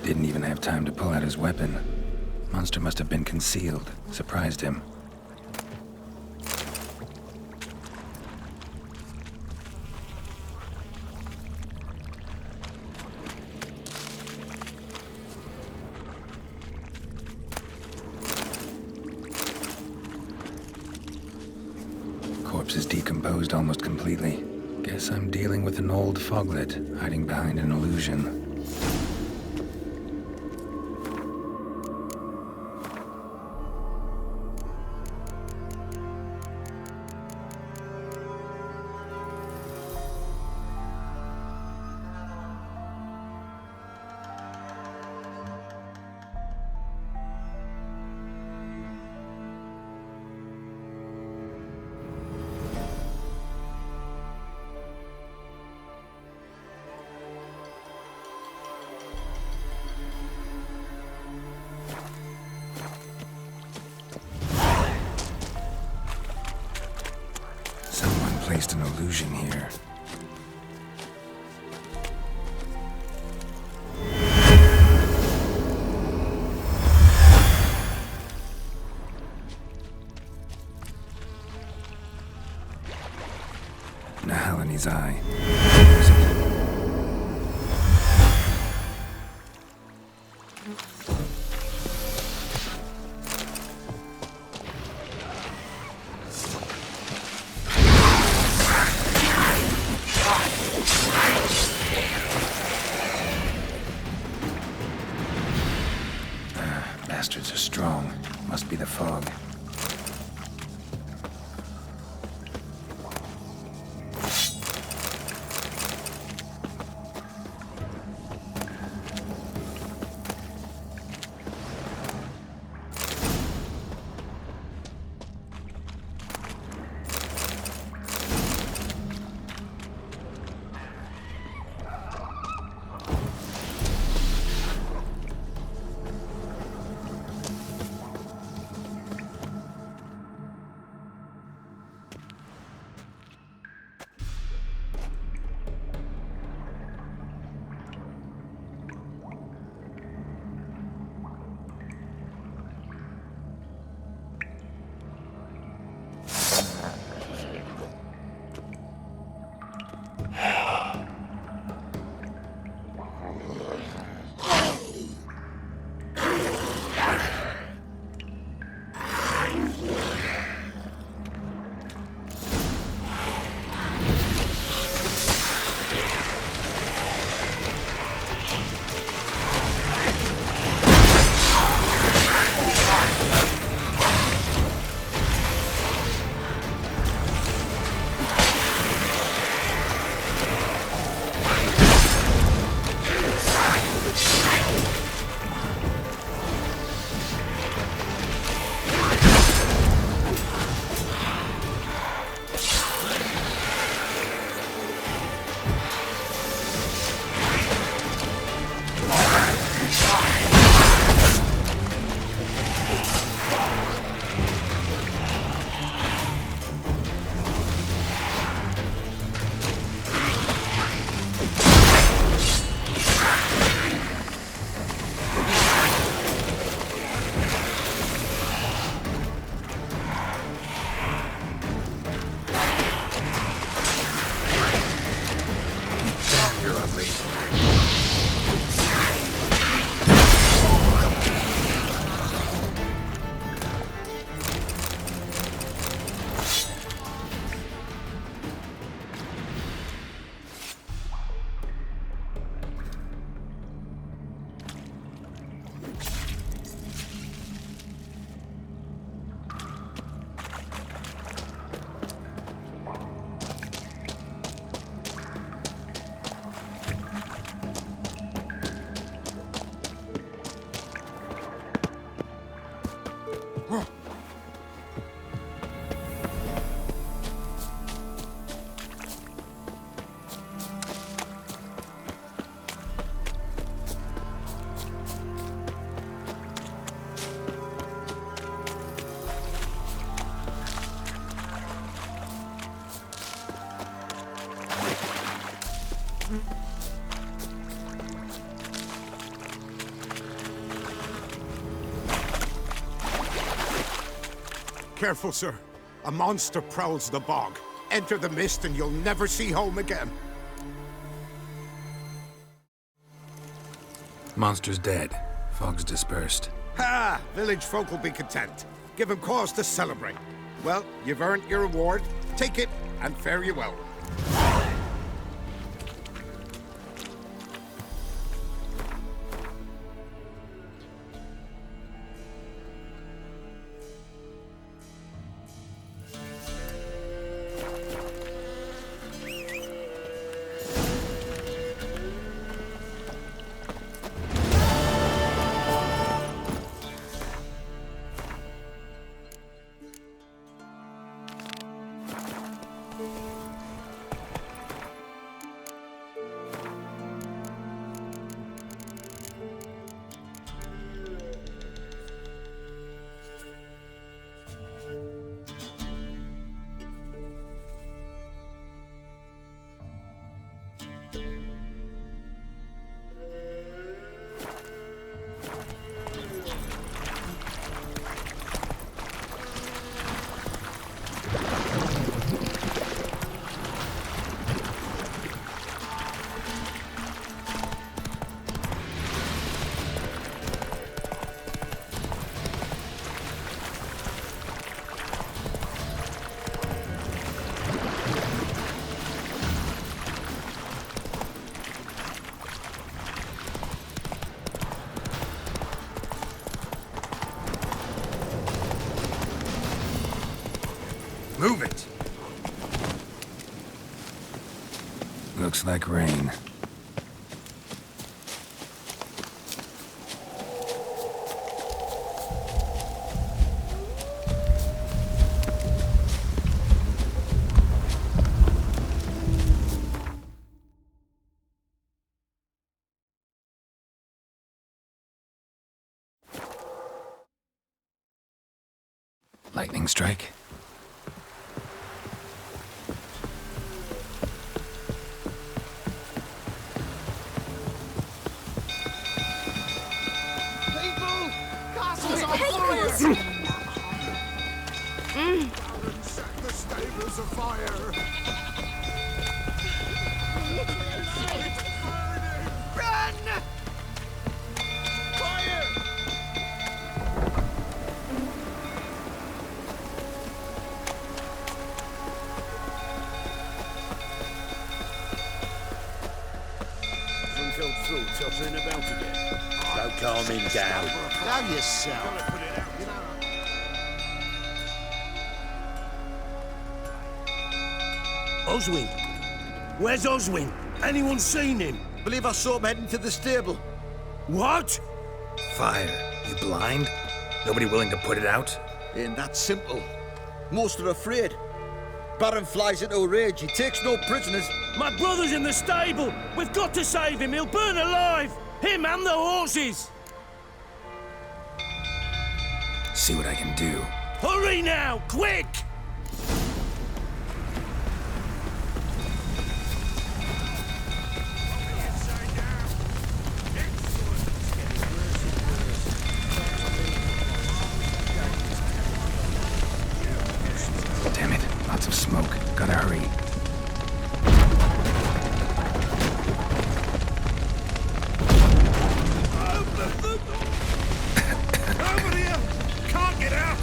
Didn't even have time to pull out his weapon. Monster must have been concealed. Surprised him. Corpse is decomposed almost completely. Guess I'm dealing with an old foglet, hiding behind an illusion. Placed an illusion here. Nahalani's eye. Bastards are strong. Must be the fog. careful, sir. A monster prowls the bog. Enter the mist and you'll never see home again. Monster's dead. Fog's dispersed. Ha! Village folk will be content. Give him cause to celebrate. Well, you've earned your reward. Take it, and fare you well. Move it! Looks like rain. Lightning strike? Set the stables afire! Run! Fire! Unfilled fruit tottering about again. Don't calm him down. Now yourself. Oswin? Where's Oswin? Anyone seen him? Believe I saw him heading to the stable. What? Fire. You blind? Nobody willing to put it out? Ain't that simple. Most are afraid. Baron flies into a rage. He takes no prisoners. My brother's in the stable. We've got to save him. He'll burn alive. Him and the horses. See what I can do. Hurry now, quick! Damn it. Lots of smoke. Gotta hurry. Over here! Can't get out!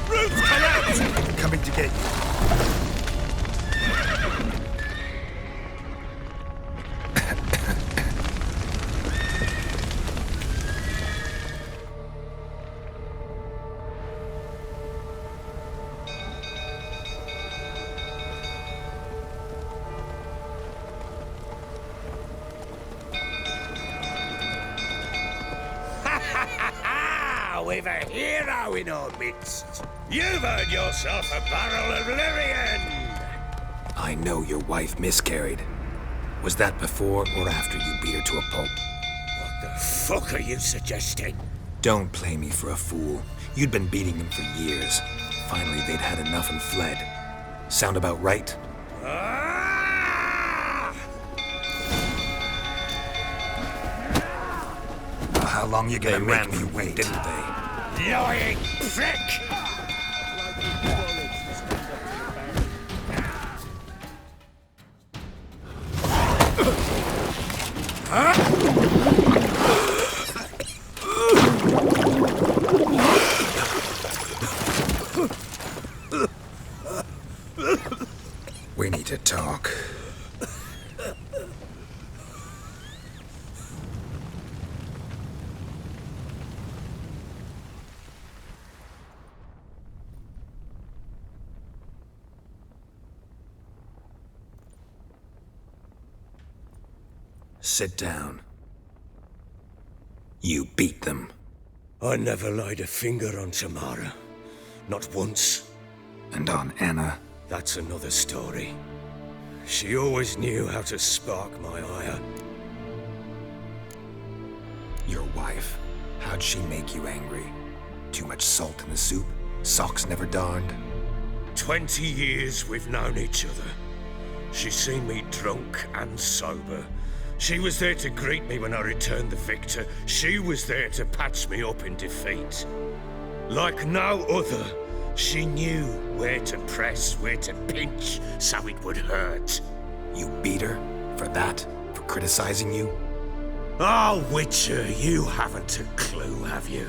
Roots come out! Coming to get you. We've a hero in our midst. You've earned yourself a barrel of Lyrian. I know your wife miscarried. Was that before or after you beat her to a pulp? What the fuck are you suggesting? Don't play me for a fool. You'd been beating them for years. Finally, they'd had enough and fled. Sound about right? Ah! Well, how long you gonna They make ran me me wait, wait. didn't they? Lying prick! We need to talk. Sit down. You beat them. I never laid a finger on Tamara. Not once. And on Anna? That's another story. She always knew how to spark my ire. Your wife. How'd she make you angry? Too much salt in the soup? Socks never darned? 20 years we've known each other. She's seen me drunk and sober. She was there to greet me when I returned the victor. She was there to patch me up in defeat. Like no other, she knew where to press, where to pinch, so it would hurt. You beat her? For that? For criticizing you? Oh, Witcher, you haven't a clue, have you?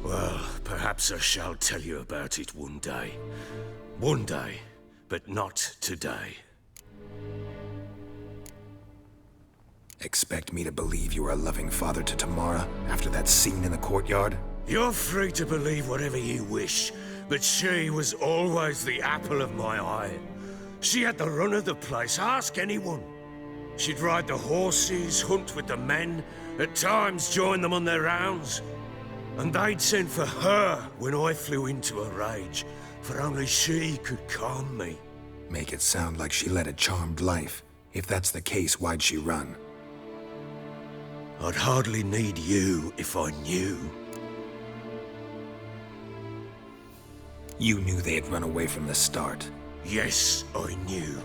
Well, perhaps I shall tell you about it one day. One day, but not today. Expect me to believe you were a loving father to Tamara after that scene in the courtyard? You're free to believe whatever you wish, but she was always the apple of my eye. She had the run of the place, ask anyone. She'd ride the horses, hunt with the men, at times join them on their rounds. And they'd send for her when I flew into a rage, for only she could calm me. Make it sound like she led a charmed life. If that's the case, why'd she run? I'd hardly need you if I knew. You knew they had run away from the start. Yes, I knew.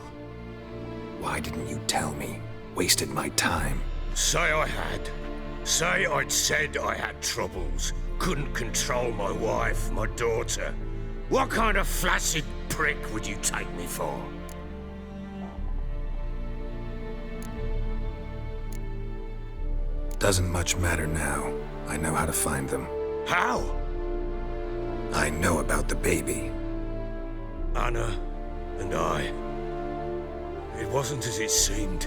Why didn't you tell me? Wasted my time. Say I had. Say I'd said I had troubles. Couldn't control my wife, my daughter. What kind of flaccid prick would you take me for? Doesn't much matter now. I know how to find them. How? I know about the baby. Anna and I. It wasn't as it seemed.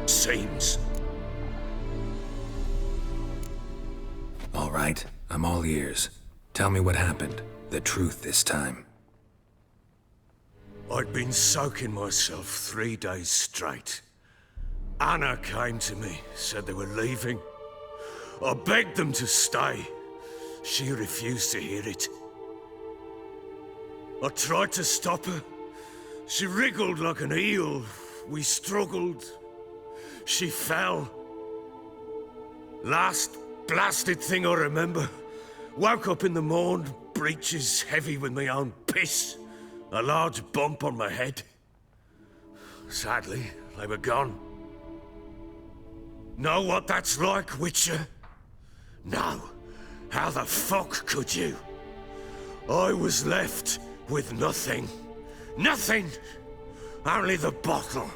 Seems. All right, I'm all ears. Tell me what happened. The truth this time. I'd been soaking myself 3 days straight. Anna came to me, said they were leaving. I begged them to stay. She refused to hear it. I tried to stop her. She wriggled like an eel. We struggled. She fell. Last blasted thing I remember. Woke up in the morn, breeches heavy with my own piss. A large bump on my head. Sadly, they were gone. Know what that's like, Witcher? No. How the fuck could you? I was left with nothing. Nothing! Only the bottle.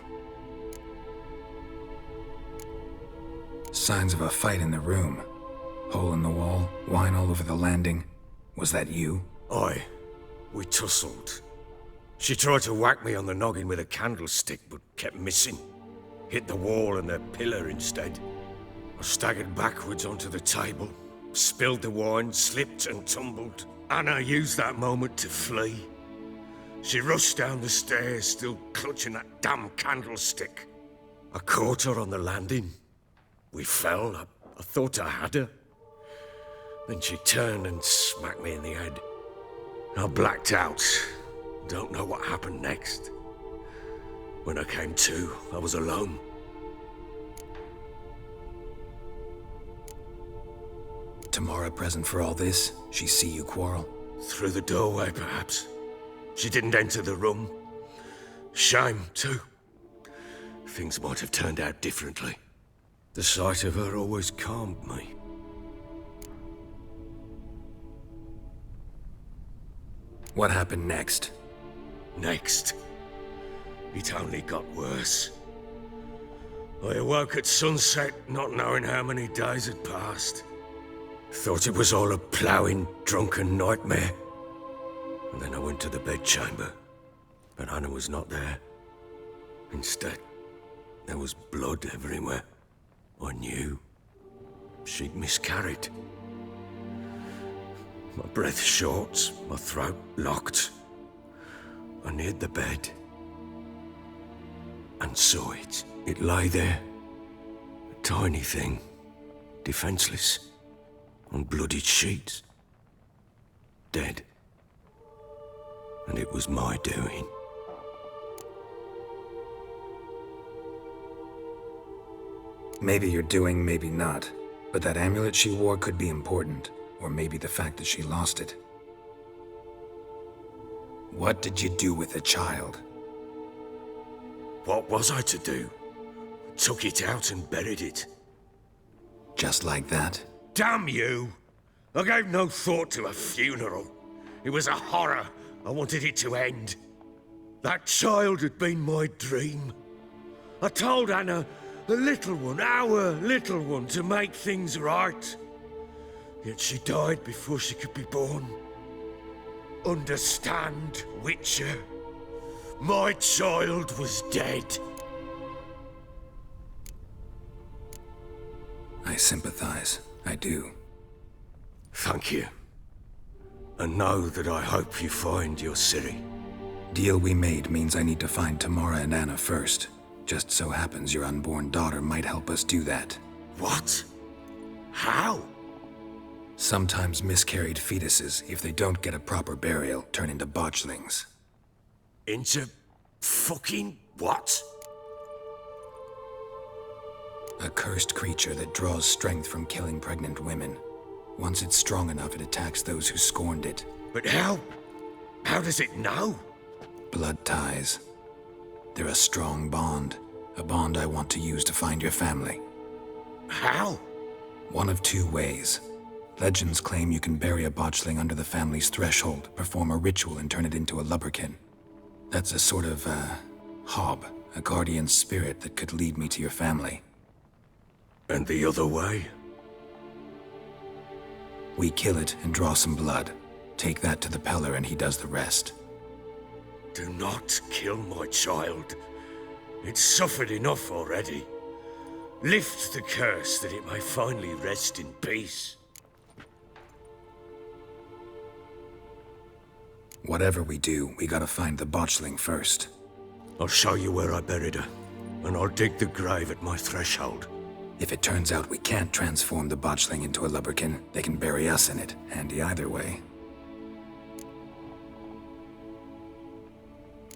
Signs of a fight in the room. Hole in the wall, wine all over the landing. Was that you? Aye. We tussled. She tried to whack me on the noggin with a candlestick, but kept missing. Hit the wall and a pillar instead. I staggered backwards onto the table, spilled the wine, slipped and tumbled. Anna used that moment to flee. She rushed down the stairs, still clutching that damn candlestick. I caught her on the landing. We fell. I thought I had her. Then she turned and smacked me in the head. I blacked out. Don't know what happened next. When I came to, I was alone. Tamara present for all this? She see you quarrel? Through the doorway, perhaps. She didn't enter the room. Shame, too. Things might have turned out differently. The sight of her always calmed me. What happened next? Next, it only got worse. I awoke at sunset, not knowing how many days had passed. Thought it was all a ploughing, drunken nightmare. And then I went to the bedchamber, but Anna was not there. Instead, there was blood everywhere. I knew she'd miscarried. My breath short, my throat locked. I neared the bed and saw it. It lay there, a tiny thing, defenseless, on bloodied sheets, dead. And it was my doing. Maybe you're doing, maybe not. But that amulet she wore could be important. Or maybe the fact that she lost it. What did you do with the child? What was I to do? Took it out and buried it. Just like that? Damn you! I gave no thought to a funeral. It was a horror. I wanted it to end. That child had been my dream. I told Anna, the little one, our little one, to make things right. Yet she died before she could be born. Understand, Witcher? My child was dead. I sympathize. I do. Thank you. And know that I hope you find your Ciri. Deal we made means I need to find Tamara and Anna first. Just so happens your unborn daughter might help us do that. What? How? Sometimes miscarried fetuses, if they don't get a proper burial, turn into botchlings. Into fucking what? A cursed creature that draws strength from killing pregnant women. Once it's strong enough, it attacks those who scorned it. But how? How does it know? Blood ties. They're a strong bond. A bond I want to use to find your family. How? One of two ways. Legends claim you can bury a botchling under the family's threshold, perform a ritual, and turn it into a lubberkin. That's a sort of, hob, a guardian spirit that could lead me to your family. And the other way? We kill it and draw some blood. Take that to the Peller and he does the rest. Do not kill my child. It's suffered enough already. Lift the curse that it may finally rest in peace. Whatever we do, we gotta find the botchling first. I'll show you where I buried her, and I'll dig the grave at my threshold. If it turns out we can't transform the botchling into a lubberkin, they can bury us in it. Handy either way.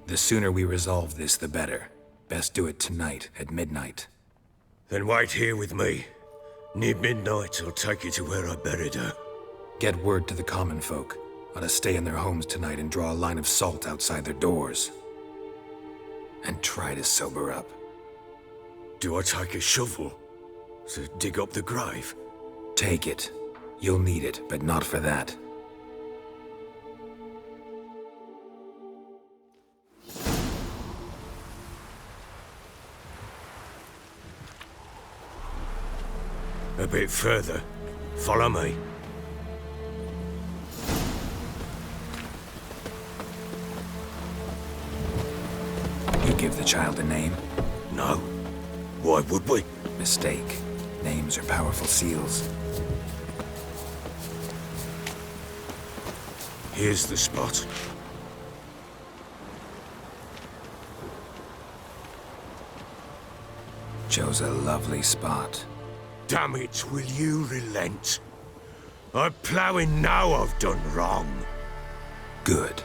The sooner we resolve this, the better. Best do it tonight, at midnight. Then wait here with me. Near midnight, I'll take you to where I buried her. Get word to the common folk. Ought to stay in their homes tonight and draw a line of salt outside their doors. And try to sober up. Do I take a shovel to dig up the grave? Take it. You'll need it, but not for that. A bit further. Follow me. You give the child a name? No. Why would we? Mistake. Names are powerful seals. Here's the spot. Chose a lovely spot. Damn it, will you relent? I'm ploughing now I've done wrong. Good.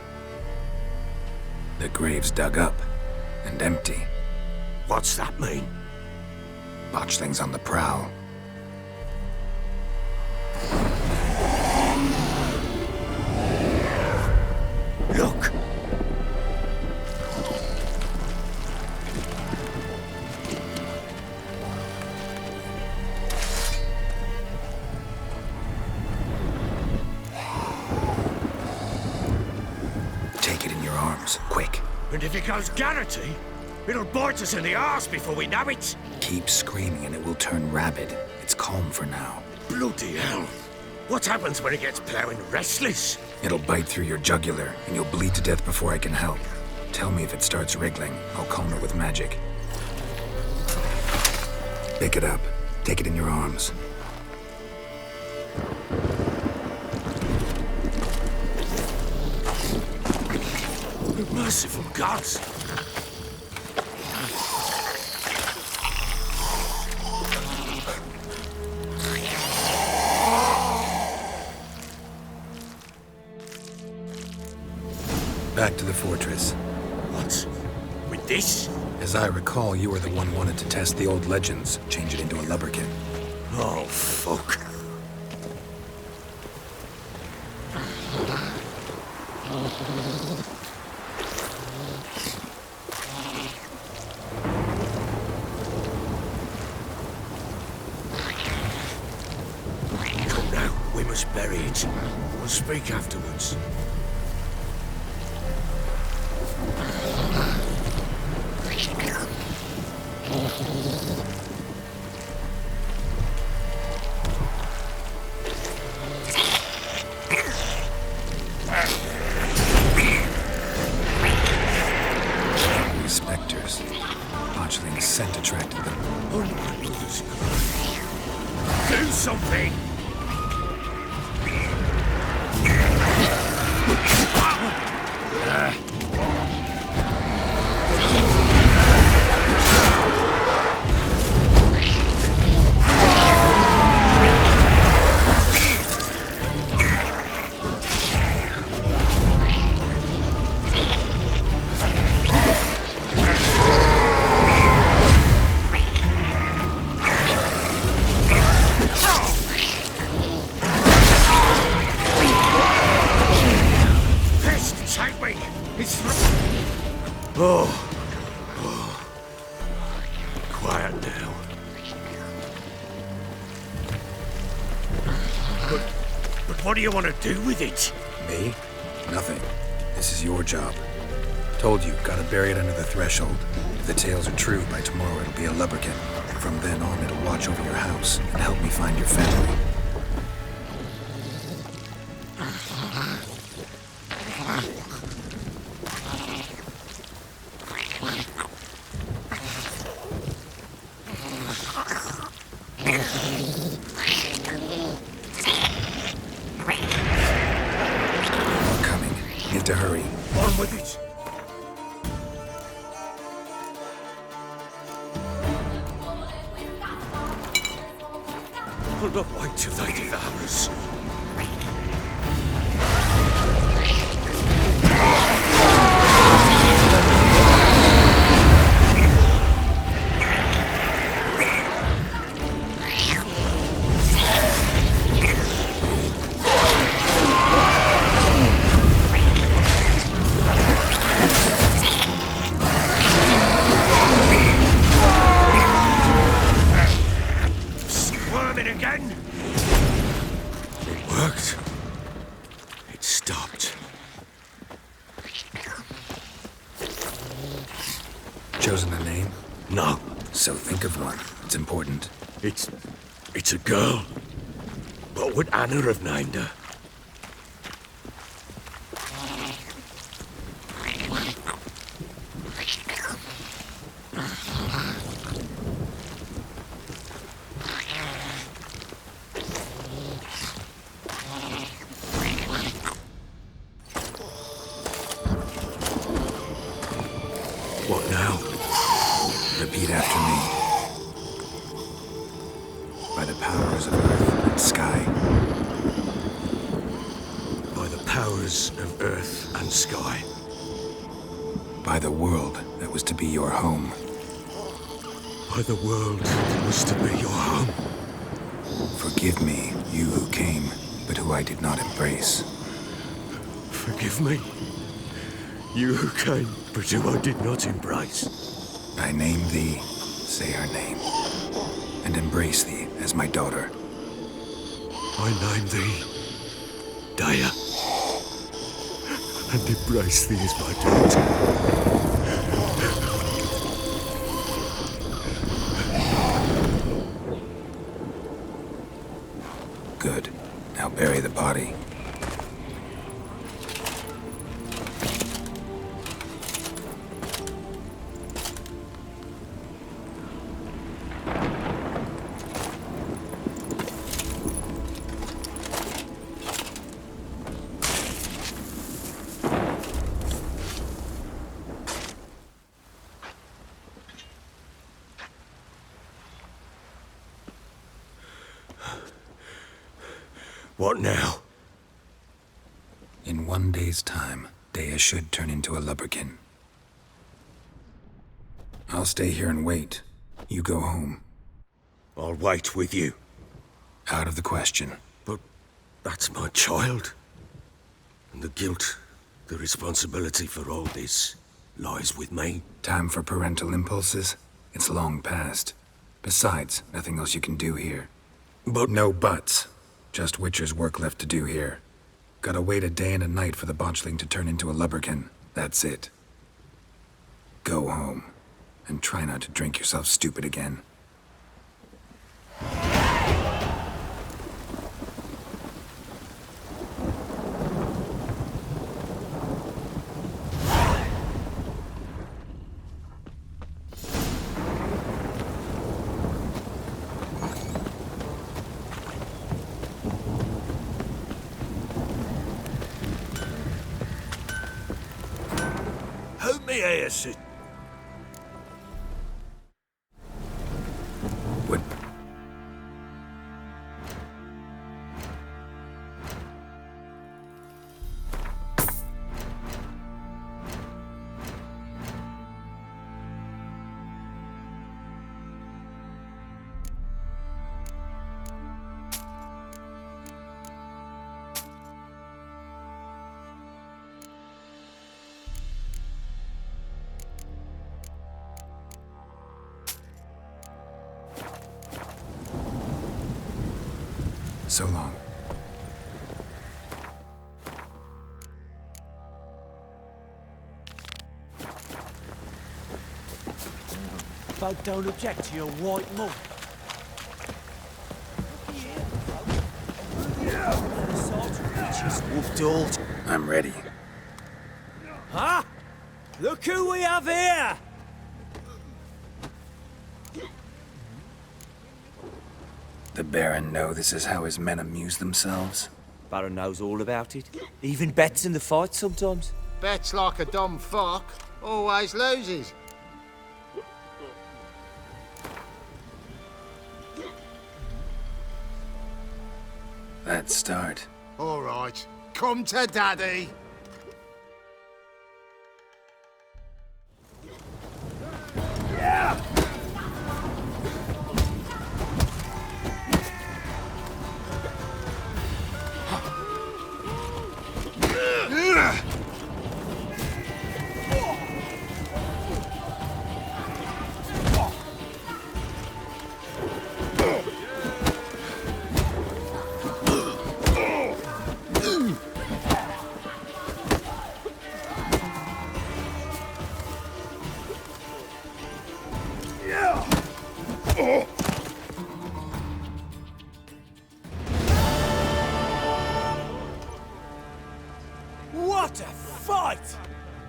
The grave's dug up and empty. What's that mean? Botchling's on the prowl. Look! Take it in your arms, quick. And if it goes Garrity, It'll bite us in the arse before we know it. Keep screaming and it will turn rabid. It's calm for now. Bloody hell. What happens when it gets plowing restless? It'll bite through your jugular, and you'll bleed to death before I can help. Tell me if it starts wriggling. I'll calm it with magic. Pick it up. Take it in your arms. Merciful gods! Back to the fortress. What? With this? As I recall, you were the one wanted to test the old legends, change it into a lubberkin. Oh, fuck. Come now, we must bury it. We'll speak afterwards. These specters. Botchling's scent attracted them. Oh my goodness. Do something! Quiet now. But what do you want to do with it? Me? Nothing. This is your job. Told you, gotta bury it under the threshold. If the tales are true, by tomorrow it'll be a lubberkin. From then on, it'll watch over your house and help me find your family. More coming. Need to hurry. On with it! I'll not wait till they devour us. Squirming again? It worked. It stopped. Chosen a name? No, So think of one. It's important. it's a girl. What would Anna have named her? What now? Repeat after me. By the powers of earth and sky. By the powers of earth and sky. By the world that was to be your home. By the world that was to be your home. Forgive me, you who came, but who I did not embrace. Forgive me. You who came, but who I did not embrace. I name thee, say her name, and embrace thee as my daughter. I name thee Daya, and embrace thee as my daughter. Good. Now bury the body. What now? In 1 day's time, Dea should turn into a lubberkin. I'll stay here and wait. You go home. I'll wait with you. Out of the question. But that's my child. And the guilt, the responsibility for all this lies with me. Time for parental impulses? It's long past. Besides, nothing else you can do here. But No buts. Just Witcher's work left to do here. Gotta wait a day and a night for the botchling to turn into a lubberkin. That's it. Go home. And try not to drink yourself stupid again. help me, Aersid. What? So long. Folk don't object to your white monk. I'm ready. Huh? Look who we have here! The Baron know this is how his men amuse themselves? Baron knows all about it. Even bets in the fight sometimes. Bets like a dumb fuck, always loses. Let's start. All right, come to Daddy. What a fight!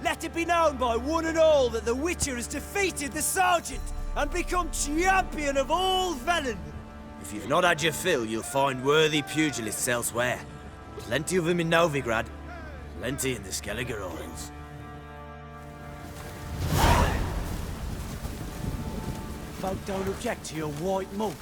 Let it be known by one and all that the Witcher has defeated the Sergeant and become champion of all Velen. If you've not had your fill, you'll find worthy pugilists elsewhere. Plenty of them in Novigrad, plenty in the Skelliger Isles. Folk don't object to your white monk.